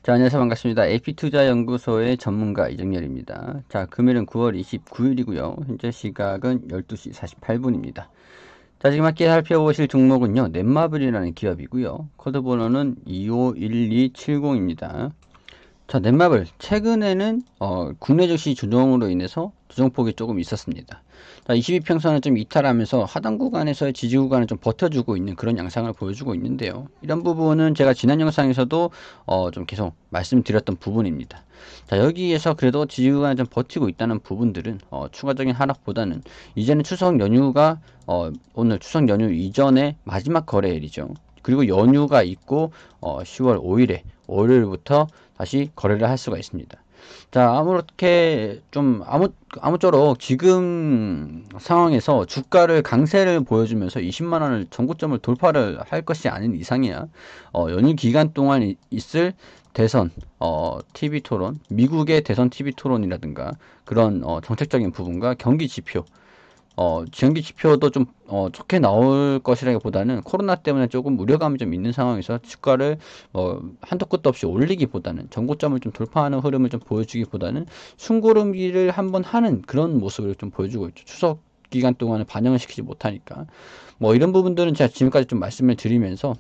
자, 안녕하세요. 반갑습니다. AP투자연구소의 전문가 이정열입니다. 자, 금일은 9월 29일이고요. 현재 시각은 12시 48분입니다. 자, 지금 함께 살펴보실 종목은요, 넷마블이라는 기업이고요. 코드 번호는 251270입니다. 자, 넷마블 최근에는 국내 증시 조정으로 인해서 조정폭이 조금 있었습니다. 자, 22평선을 좀 이탈하면서 하단 구간에서의 지지 구간을 좀 버텨주고 있는 그런 양상을 보여주고 있는데요. 이런 부분은 제가 지난 영상에서도 좀 계속 말씀드렸던 부분입니다. 자, 여기에서 그래도 지지 구간을 좀 버티고 있다는 부분들은 추가적인 하락보다는 이제는 추석 연휴가 오늘 추석 연휴 이전에 마지막 거래일이죠. 그리고 연휴가 있고 10월 5일에 월요일부터 다시 거래를 할 수가 있습니다. 자, 아무렇게 좀 아무쪼록 지금 상황에서 주가를 강세를 보여주면서 20만 원을 전고점을 돌파를 할 것이 아닌 이상이야 연휴 기간 동안 있을 대선 TV 토론, 미국의 대선 TV 토론이라든가 그런 정책적인 부분과 경기 지표 경기 지표도 좀 좋게 나올 것이라기보다는 코로나 때문에 조금 우려감이 좀 있는 상황에서 주가를 한도 끝도 없이 올리기보다는 전고점을 좀 돌파하는 흐름을 좀 보여주기보다는 숨고르기를 한번 하는 그런 모습을 좀 보여주고 있죠. 추석 기간 동안에 반영을 시키지 못하니까 뭐 이런 부분들은 제가 지금까지 좀 말씀을 드리면서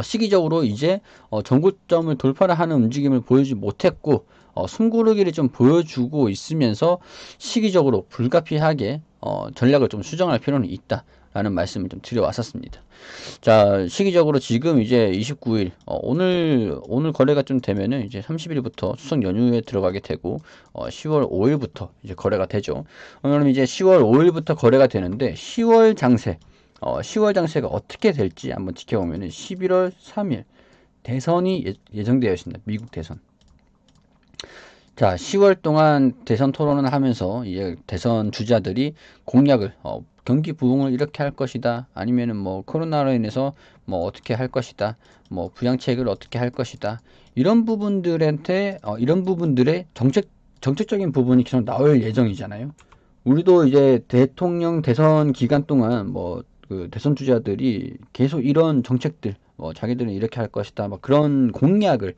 시기적으로 이제 전고점을 돌파를 하는 움직임을 보여주지 못했고 숨고르기를 좀 보여주고 있으면서 시기적으로 불가피하게 전략을 좀 수정할 필요는 있다라는 말씀을 좀 드려왔었습니다. 자, 시기적으로 지금 이제 29일 오늘 거래가 좀 되면은 이제 30일부터 추석 연휴에 들어가게 되고 10월 5일부터 이제 거래가 되죠. 그럼 이제 10월 5일부터 거래가 되는데 10월 장세가 어떻게 될지 한번 지켜보면은 11월 3일 대선이 예정되어 있습니다. 미국 대선. 자, 10월 동안 대선 토론을 하면서 이제 대선 주자들이 공약을 경기 부흥을 이렇게 할 것이다. 아니면은 뭐 코로나로 인해서 뭐 어떻게 할 것이다. 뭐 부양책을 어떻게 할 것이다. 이런 부분들한테 이런 부분들의 정책적인 부분이 계속 나올 예정이잖아요. 우리도 이제 대통령 대선 기간 동안 뭐 그 대선 주자들이 계속 이런 정책들 자기들은 이렇게 할 것이다 뭐 그런 공약을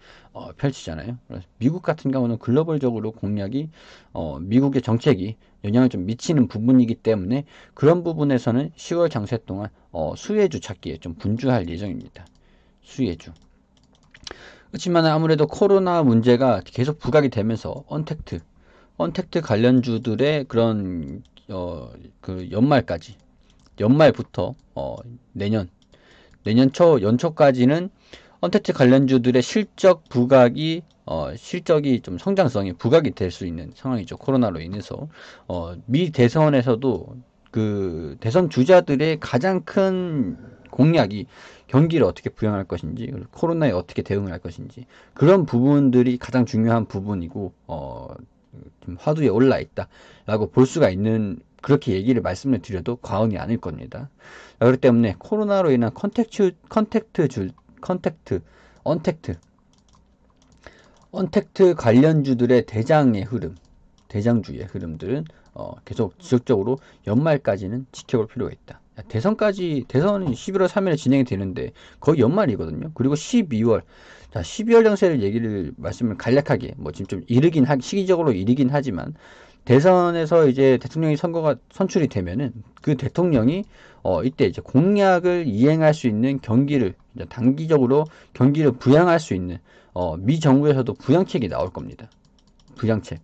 펼치잖아요. 그래서 미국 같은 경우는 글로벌적으로 공약이 미국의 정책이 영향을 좀 미치는 부분이기 때문에 그런 부분에서는 10월 장세 동안 수혜주 찾기에 좀 분주할 예정입니다. 수혜주. 그렇지만 아무래도 코로나 문제가 계속 부각이 되면서 언택트 관련주들의 그런 그 연말부터 내년 초 연초까지는 언택트 관련주들의 실적이 좀 성장성이 부각이 될 수 있는 상황이죠. 코로나로 인해서 미 대선에서도 그 대선 주자들의 가장 큰 공약이 경기를 어떻게 부양할 것인지, 코로나에 어떻게 대응을 할 것인지 그런 부분들이 가장 중요한 부분이고 좀 화두에 올라 있다라고 볼 수가 있는 그렇게 얘기를 말씀을 드려도 과언이 아닐 겁니다. 그렇기 때문에 코로나로 인한 언택트 관련주들의 대장주의 흐름들은 계속 지속적으로 연말까지는 지켜볼 필요가 있다. 대선은 11월 3일에 진행이 되는데 거의 연말이거든요. 그리고 12월, 자, 12월 정세를 말씀을 간략하게, 뭐 지금 좀 시기적으로 이르긴 하지만, 대선에서 이제 대통령이 선출이 되면은 그 대통령이 이때 이제 공약을 이행할 수 있는 단기적으로 경기를 부양할 수 있는 미 정부에서도 부양책이 나올 겁니다. 부양책.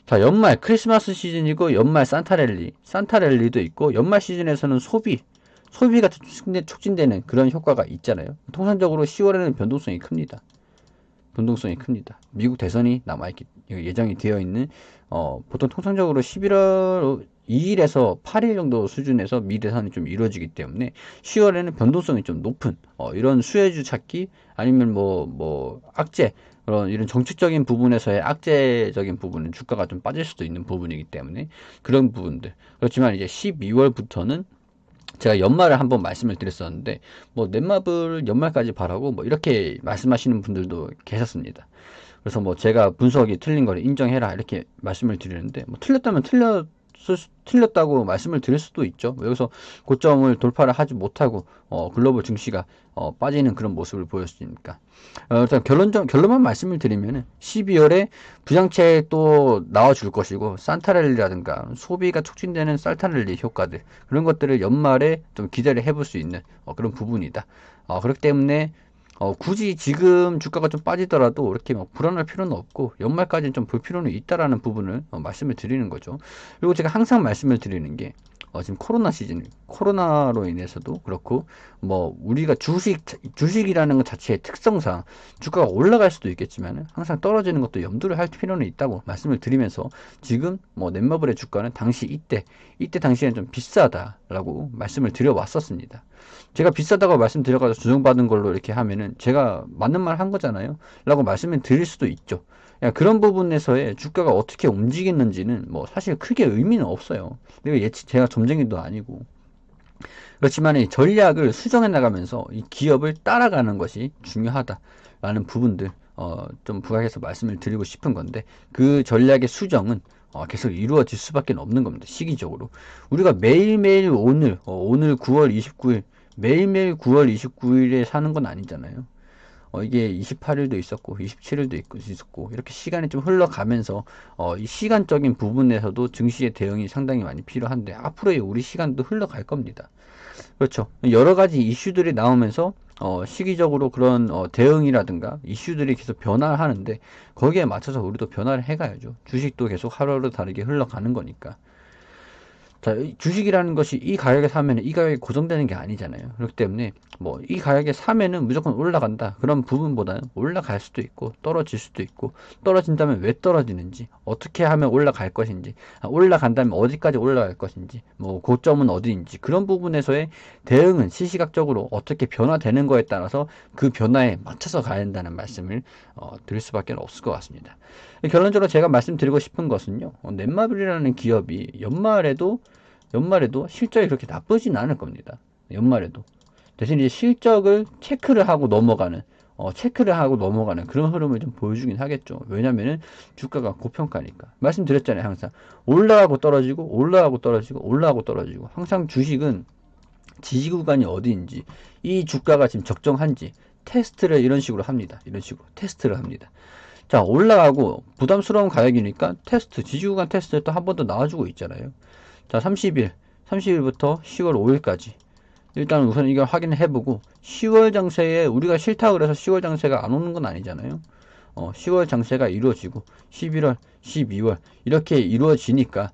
자, 연말 크리스마스 시즌이고 연말 산타랠리도 있고 연말 시즌에서는 소비가 촉진되는 그런 효과가 있잖아요. 통상적으로 10월에는 변동성이 큽니다. 미국 대선이 예정이 되어 있는 보통 통상적으로 11월 2일에서 8일 정도 수준에서 미 대선이 좀 이루어지기 때문에 10월에는 변동성이 좀 높은 이런 수혜주 찾기 아니면 악재 이런 정책적인 부분에서의 악재적인 부분은 주가가 좀 빠질 수도 있는 부분이기 때문에 그런 부분들. 그렇지만 이제 12월부터는 제가 연말을 한번 말씀을 드렸었는데 뭐 넷마블 연말까지 바라고 뭐 이렇게 말씀하시는 분들도 계셨습니다. 그래서 뭐 제가 분석이 틀린 거를 인정해라 이렇게 말씀을 드리는데 뭐 틀렸다면 틀렸을 틀렸다고 말씀을 드릴 수도 있죠. 여기서 고점을 돌파를 하지 못하고 글로벌 증시가 빠지는 그런 모습을 보였으니까. 일단 결론만 말씀을 드리면은 12월에 부장책 또 나와줄 것이고 산타랠리라든가 소비가 촉진되는 산타랠리 효과들 그런 것들을 연말에 좀 기대를 해볼 수 있는 그런 부분이다. 그렇기 때문에 굳이 지금 주가가 좀 빠지더라도 이렇게 막 불안할 필요는 없고 연말까지는 좀 볼 필요는 있다라는 부분을 말씀을 드리는 거죠. 그리고 제가 항상 말씀을 드리는 게 지금 코로나 시즌, 코로나로 인해서도 그렇고 뭐 우리가 주식이라는 것 자체의 특성상 주가가 올라갈 수도 있겠지만 항상 떨어지는 것도 염두를 할 필요는 있다고 말씀을 드리면서 지금 뭐 넷마블의 주가는 이때 당시에는 좀 비싸다라고 말씀을 드려 왔었습니다. 제가 비싸다고 말씀드려가지고 조정받은 걸로 이렇게 하면은 제가 맞는 말 한 거잖아요 라고 말씀을 드릴 수도 있죠. 그런 부분에서의 주가가 어떻게 움직이는지는 뭐 사실 크게 의미는 없어요. 제가 점쟁이도 아니고. 그렇지만 이 전략을 수정해 나가면서 이 기업을 따라가는 것이 중요하다라는 부분들 좀 부각해서 말씀을 드리고 싶은 건데 그 전략의 수정은 계속 이루어질 수밖에 없는 겁니다. 시기적으로. 우리가 매일매일 오늘 9월 29일 매일매일 9월 29일에 사는 건 아니잖아요. 이게 28일도 있었고 27일도 있었고 이렇게 시간이 좀 흘러가면서 이 시간적인 부분에서도 증시의 대응이 상당히 많이 필요한데 앞으로의 우리 시간도 흘러갈 겁니다. 그렇죠. 여러 가지 이슈들이 나오면서 시기적으로 그런 대응이라든가 이슈들이 계속 변화를 하는데 거기에 맞춰서 우리도 변화를 해가야죠. 주식도 계속 하루하루 다르게 흘러가는 거니까. 자, 주식이라는 것이 이 가격에 사면 이 가격이 고정되는 게 아니잖아요. 그렇기 때문에 뭐 이 가격에 사면은 무조건 올라간다. 그런 부분보다는 올라갈 수도 있고 떨어질 수도 있고 떨어진다면 왜 떨어지는지 어떻게 하면 올라갈 것인지 올라간다면 어디까지 올라갈 것인지 뭐 고점은 어디인지 그런 부분에서의 대응은 시시각적으로 어떻게 변화되는 거에 따라서 그 변화에 맞춰서 가야 한다는 말씀을 드릴 수밖에 없을 것 같습니다. 결론적으로 제가 말씀드리고 싶은 것은요. 넷마블이라는 기업이 연말에도 실적이 그렇게 나쁘진 않을 겁니다. 연말에도. 대신 이제 실적을 체크를 하고 넘어가는 그런 흐름을 좀 보여주긴 하겠죠. 왜냐면은 주가가 고평가니까. 말씀드렸잖아요, 항상. 올라가고 떨어지고, 올라가고 떨어지고, 올라가고 떨어지고. 항상 주식은 지지 구간이 어디인지, 이 주가가 지금 적정한지, 테스트를 이런 식으로 합니다. 이런 식으로. 테스트를 합니다. 자, 올라가고 부담스러운 가격이니까 지지구간 테스트를 또 한 번 더 나와주고 있잖아요. 자, 30일부터 10월 5일까지. 일단 우선 이걸 확인을 해보고, 10월 장세에 우리가 싫다고 그래서 10월 장세가 안 오는 건 아니잖아요. 10월 장세가 이루어지고, 11월, 12월, 이렇게 이루어지니까,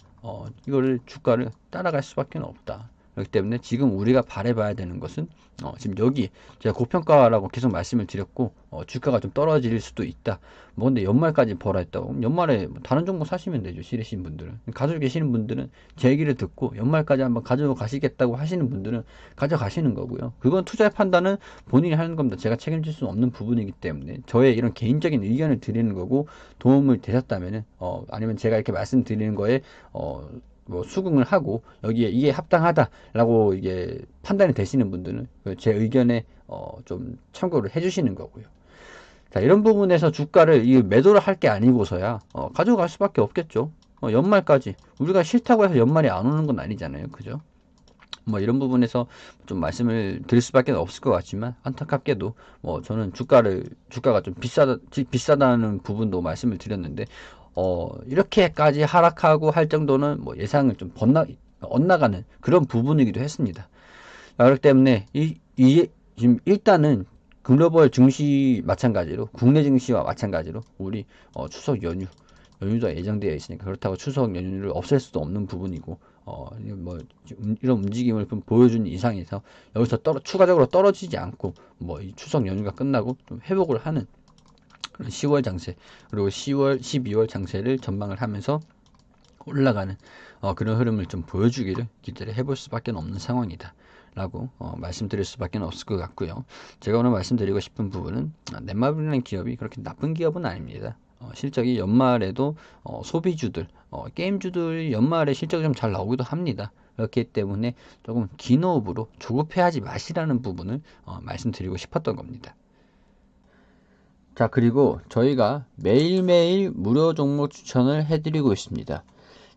이거를 주가를 따라갈 수밖에 없다. 그렇기 때문에 지금 우리가 바라봐야 되는 것은 지금 여기 제가 고평가라고 계속 말씀을 드렸고 주가가 좀 떨어질 수도 있다. 뭐 근데 연말까지 벌어 했다고 그럼 연말에 뭐 다른 종목 사시면 되죠. 싫으신 분들은. 가지고 계시는 분들은 제 얘기를 듣고 연말까지 한번 가져가시겠다고 하시는 분들은 가져가시는 거고요. 그건 투자의 판단은 본인이 하는 겁니다. 제가 책임질 수 없는 부분이기 때문에 저의 이런 개인적인 의견을 드리는 거고 도움을 되셨다면은 아니면 제가 이렇게 말씀드리는 거에 뭐 수긍을 하고 여기에 이게 합당하다라고 이게 판단이 되시는 분들은 제 의견에 좀 참고를 해주시는 거고요. 자, 이런 부분에서 주가를 이 매도를 할 게 아니고서야 가져갈 수밖에 없겠죠. 연말까지 우리가 싫다고 해서 연말에 안 오는 건 아니잖아요, 그죠? 뭐 이런 부분에서 좀 말씀을 드릴 수밖에 없을 것 같지만 안타깝게도 뭐 저는 주가가 좀 비싸다는 부분도 말씀을 드렸는데 이렇게까지 하락하고 할 정도는 뭐 예상을 좀 엇나가는 그런 부분이기도 했습니다. 그렇기 때문에 지금 일단은 글로벌 증시 마찬가지로 국내 증시와 마찬가지로 우리 추석 연휴도 예정되어 있으니까 그렇다고 추석 연휴를 없앨 수도 없는 부분이고 뭐 이런 움직임을 좀 보여준 이상에서 여기서 추가적으로 떨어지지 않고 뭐 이 추석 연휴가 끝나고 좀 회복을 하는 10월 장세 그리고 10월, 12월 장세를 전망을 하면서 올라가는 그런 흐름을 좀 보여주기를 기대를 해볼 수밖에 없는 상황이다 라고 말씀드릴 수밖에 없을 것 같고요. 제가 오늘 말씀드리고 싶은 부분은 넷마블이라는 기업이 그렇게 나쁜 기업은 아닙니다. 실적이 연말에도 소비주들, 게임주들 연말에 실적이 좀 잘 나오기도 합니다. 그렇기 때문에 조금 긴 호흡으로 조급해하지 마시라는 부분을 말씀드리고 싶었던 겁니다. 자, 그리고 저희가 매일매일 무료 종목 추천을 해드리고 있습니다.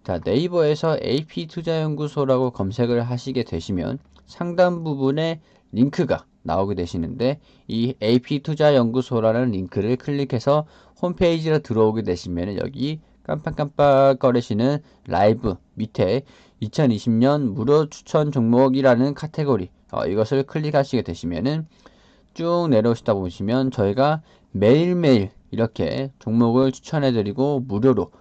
자, 네이버에서 AP투자연구소라고 검색을 하시게 되시면 상단 부분에 링크가 나오게 되시는데, 이 AP투자연구소라는 링크를 클릭해서 홈페이지로 들어오게 되시면 여기 깜빡깜빡 거리시는 라이브 밑에 2020년 무료 추천 종목이라는 카테고리, 이것을 클릭하시게 되시면은 쭉 내려오시다 보시면 저희가 매일매일 이렇게 종목을 추천해드리고 무료로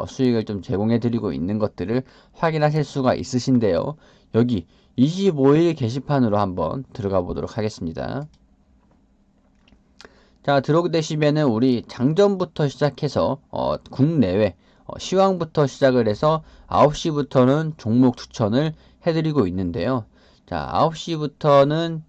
수익을 좀 제공해드리고 있는 것들을 확인하실 수가 있으신데요. 여기 25일 게시판으로 한번 들어가 보도록 하겠습니다. 자, 들어오게 되시면은 우리 장전부터 시작해서 국내외 시황부터 시작을 해서 9시부터는 종목 추천을 해드리고 있는데요. 자, 9시부터는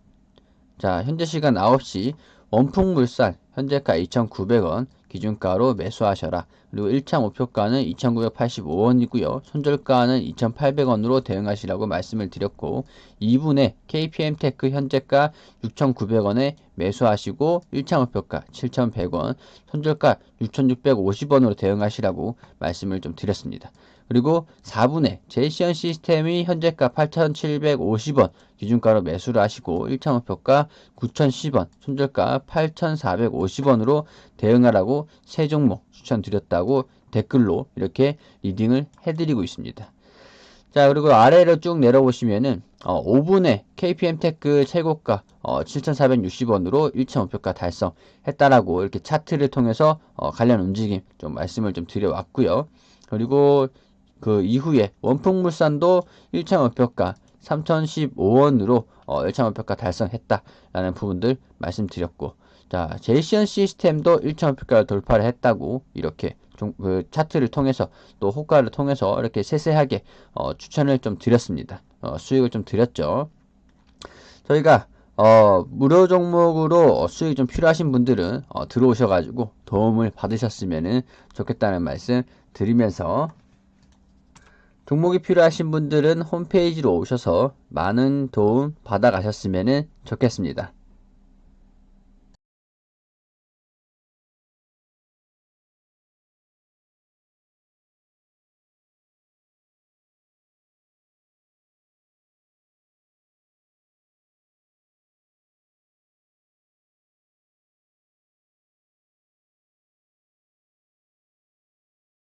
자, 현재 시간 9시 원풍물산 현재가 2,900원 기준가로 매수하셔라. 그리고 1차 목표가는 2,985원이고요. 손절가는 2,800원으로 대응하시라고 말씀을 드렸고, 2분에 KPM테크 현재가 6,900원에 매수하시고 1차 목표가 7,100원, 손절가 6,650원으로 대응하시라고 말씀을 좀 드렸습니다. 그리고 4분에 제이시언 시스템이 현재가 8,750원 기준가로 매수를 하시고 1차 목표가 9,010원, 손절가 8,450원으로 대응하라고 세 종목 추천드렸다고 댓글로 이렇게 리딩을 해드리고 있습니다. 자, 그리고 아래로 쭉 내려보시면은 5분에 KPM테크 최고가 7,460원으로 1차 목표가 달성했다라고 이렇게 차트를 통해서 관련 움직임 좀 말씀을 좀 드려왔고요. 그리고 그 이후에 원풍물산도 1차 목표가 3,015원으로 1차 목표가 달성했다라는 부분들 말씀드렸고, 자, 제이시언 시스템도 1차 목표가를 돌파를 했다고 이렇게 그 차트를 통해서 또 호가를 통해서 이렇게 세세하게 추천을 좀 드렸습니다. 수익을 좀 드렸죠. 저희가 무료 종목으로 수익이 좀 필요하신 분들은 들어오셔가지고 도움을 받으셨으면 좋겠다는 말씀 드리면서, 종목이 필요하신 분들은 홈페이지로 오셔서 많은 도움 받아가셨으면 좋겠습니다.